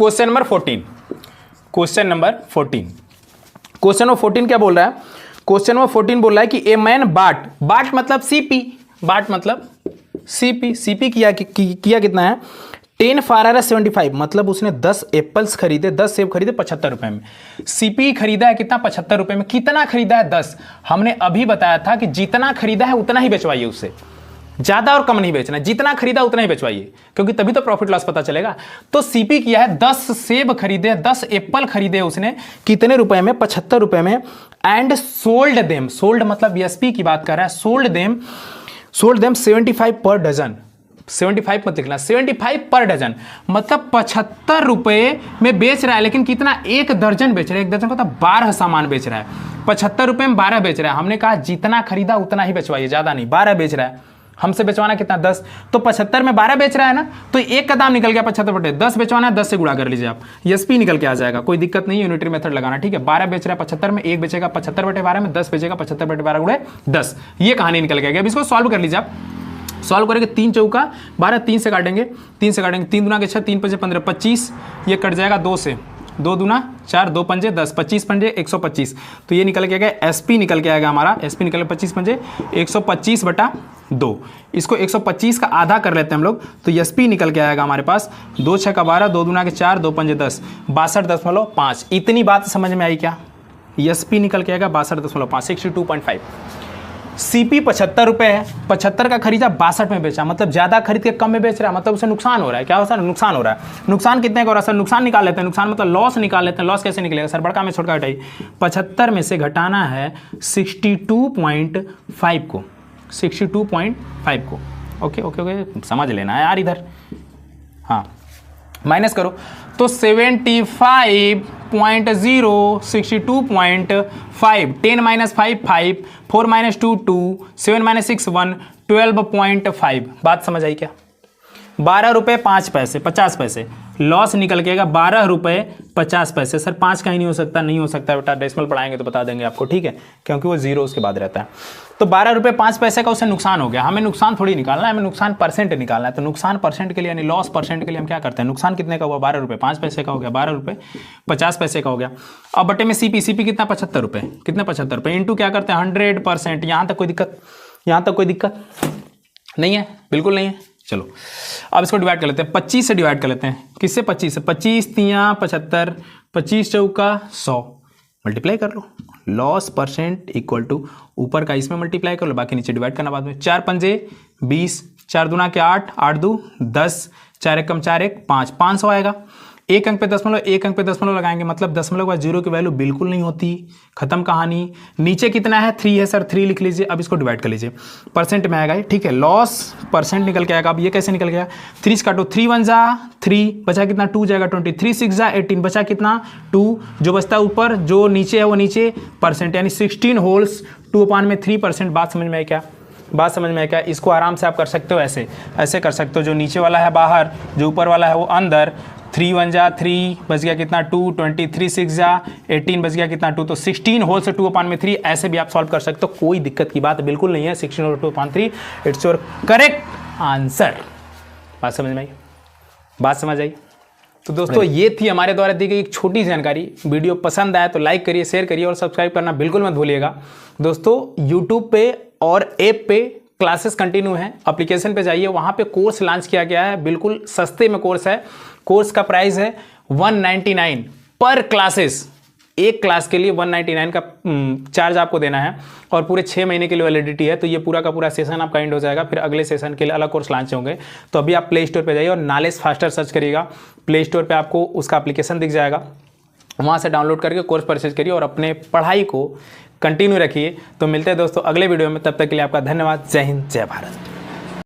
Question number 14, question number 14, question number 14 क्या बोल रहा है? क्वेश्चन नंबर 14 बोल रहा है कि ए मैन बाट, बाट मतलब सीपी, बाट मतलब सीपी, सीपी किया कितना है 10 फारारा 75, मतलब उसने 10 एप्पल्स खरीदे, 10 सेब खरीदे 75 रुपए में। सीपी खरीदा है कितना? 75 रुपए में। कितना खरीदा है? 10। हमने अभी बताया था कि जितना खरीदा है उतना ही बेचवाइए, उससे ज्यादा और कम नहीं बेचना, जितना खरीदा उतना ही बेचवाइए, क्योंकि तभी तो प्रॉफिट लॉस पता चलेगा। तो सीपी किया है 10 सेब खरीदे, 10 एप्पल खरीदे उसने, कितने रुपए में? 75 रुपए में। एंड सोल्ड देम, सोल्ड मतलब एसपी की बात कर रहा है, सोल्ड देम 75 पर डजन, 75 मत लिखना, 75 पर डजन, मतलब 75 रुपए में बेच रहा है, लेकिन कितना? एक दर्जन बेच रहा है, एक दर्जन का तो 12 सामान बेच रहा है। 75 रुपए में 12 बेच रहा है। हमने कहा जितना खरीदा उतना ही बेचवाइए, ज्यादा नहीं। 12 बेच रहा है, हमसे बेचवाना कितना? 10, तो 75 में 12 बेच रहा है ना, तो एक का दाम निकल गया 75 बटे 10, बेचवाना है 10 से गुणा कर लीजिए आप, एसपी निकल के आ जाएगा, कोई दिक्कत नहीं है, यूनिटरी मेथड लगाना, ठीक है। 12 बेच रहा है 75 में, एक बेचेगा 75 बटे 12 में, 10 बेचेगा 75 बटे 12 गुणे 10, ये कहानी निकल के आ गया। अब इसको सॉल्व कर लीजिए आप, सॉल्व करेंगे 3 चौका 12, 3 से काटेंगे, 3 से काटेंगे, 3 दूना के 6, 3 पंजे 15, 25, ये कट जाएगा 2 से, 2 दूना 4, 2 पंजे 10, 25 पंजे 125, तो ये निकल के आएगा एसपी, निकल के आएगा हमारा एसपी, निकल 25 पंजे 125 बटा 2, इसको 125 का आधा कर लेते हैं हम लोग, तो एसपी निकल के आएगा हमारे पास 2 6 का 12, 2 दूना के 4, 2 पंजे 10, 62.5। इतनी बात समझ में आई क्या? एसपी निकल के आएगा 62.5, 62.5। सीपी 75 रुपए है, 75 का खरीदा 62 में बेचा, मतलब ज्यादा खरीद के कम में बेच रहा है, मतलब उसे नुकसान हो रहा है। क्या हो रहा है? नुकसान हो रहा है। नुकसान कितने का हो रहा है सर? नुकसान निकाल लेते हैं, नुकसान मतलब लॉस निकाल लेते हैं। लॉस कैसे निकलेगा सर? बड़का में छोटका हटाइए, 75 में से घटाना है 62.5 को, 62.5 को, ओके ओके ओके, समझ लेना है यार इधर, हाँ माइनस करो, तो 75.0, 62.5, 10 माइनस 5 5, 4 माइनस 2 2, 7 माइनस 6 1, 12.5। बात समझ आई क्या? 12 रुपये 5 पैसे, 50 पैसे लॉस निकल के आएगा, 12 रुपये 50 पैसे। सर 5 का ही नहीं हो सकता, नहीं हो सकता बेटा, डेसिमल पढ़ाएंगे तो बता देंगे आपको, ठीक है, क्योंकि वो जीरो उसके बाद रहता है। तो 12 रुपये 5 पैसे का उसे नुकसान हो गया। हमें नुकसान थोड़ी निकालना है, हमें नुकसान परसेंट निकालना है। तो नुकसान परसेंट के लिए यानी लॉस परसेंट के लिए हम क्या करते हैं? नुकसान कितने का हुआ? 12 रुपये 5 पैसे का हो गया, 12 रुपये 50 पैसे का हो गया। अब बटे में सीपी, सीपी कितना? 75 रुपये, कितने? 75 रुपये इंटू क्या करते हैं? 100%। यहाँ तक कोई दिक्कत? यहाँ तक कोई दिक्कत नहीं है? बिल्कुल नहीं है। चलो अब इसको डिवाइड कर लेते हैं, 25 से डिवाइड कर लेते हैं। किससे? 25 से। 25 तियाँ 75, 25 चौका 100, मल्टीप्लाई कर लो, लॉस परसेंट इक्वल टू ऊपर का इसमें मल्टीप्लाई कर लो, बाकी नीचे डिवाइड करना बाद में। 4 पंजे 20, 4 दूना के 8, 8 दू 10, 4 एक कम 4 एक 5, 500 आएगा। एक अंक पे दशमलव, एक अंक पे दशमलव लगाएंगे, मतलब दशमलव का जीरो की वैल्यू बिल्कुल नहीं होती, खत्म कहानी। नीचे कितना है? 3 है सर, 3 लिख लीजिए। अब इसको डिवाइड कर लीजिए, परसेंट में आएगा ये, ठीक है, लॉस परसेंट निकल के आएगा। अब ये कैसे निकल गया? 3 से काटो, 3 1 जा 3, बचा कितना? 2 जाएगा 20, 3 6 जा 18, बचा कितना? 2, जो बचता है ऊपर, जो नीचे है वो नीचे परसेंट, यानी 16 होल्स 2/3%। बात समझ में आई क्या? बात समझ में आया क्या? इसको आराम से आप कर सकते हो, ऐसे ऐसे कर सकते हो, जो नीचे वाला है बाहर, जो ऊपर वाला है वो अंदर। 3 1 जा 3, बच गया कितना? 2, 20, 3 6 जा 18, बच गया कितना? 2, तो 16 होल से 2/3, ऐसे भी आप सॉल्व कर सकते हो, कोई दिक्कत की बात बिल्कुल नहीं है। 16 और 2/3 इट्स योर करेक्ट आंसर। बात समझ में आई? बात समझ आई? तो दोस्तों ये थी हमारे द्वारा दी गई एक छोटी जानकारी। वीडियो पसंद आया तो लाइक करिए, शेयर करिए और सब्सक्राइब करना बिल्कुल मत भूलिएगा। दोस्तों यूट्यूब पे और ऐप पे क्लासेस कंटिन्यू हैं, एप्लीकेशन पे जाइए, वहाँ पे कोर्स लॉन्च किया गया है, बिल्कुल सस्ते में कोर्स है। कोर्स का प्राइस है 199 पर क्लासेस, एक क्लास के लिए 199 का चार्ज आपको देना है, और पूरे 6 महीने के लिए वैलिडिटी है। तो ये पूरा का पूरा सेशन आपका एंड हो जाएगा, फिर अगले सेशन के लिए अलग कोर्स लॉन्च होंगे। तो अभी आप प्ले स्टोर पे जाइए और नॉलेज फास्टर सर्च करिएगा, प्ले स्टोर पे आपको उसका एप्लीकेशन दिख जाएगा, वहाँ से डाउनलोड करके कोर्स परचेज करिए और अपने पढ़ाई को कंटिन्यू रखिए। तो मिलते हैं दोस्तों अगले वीडियो में, तब तक के लिए आपका धन्यवाद। जय हिंद, जय भारत।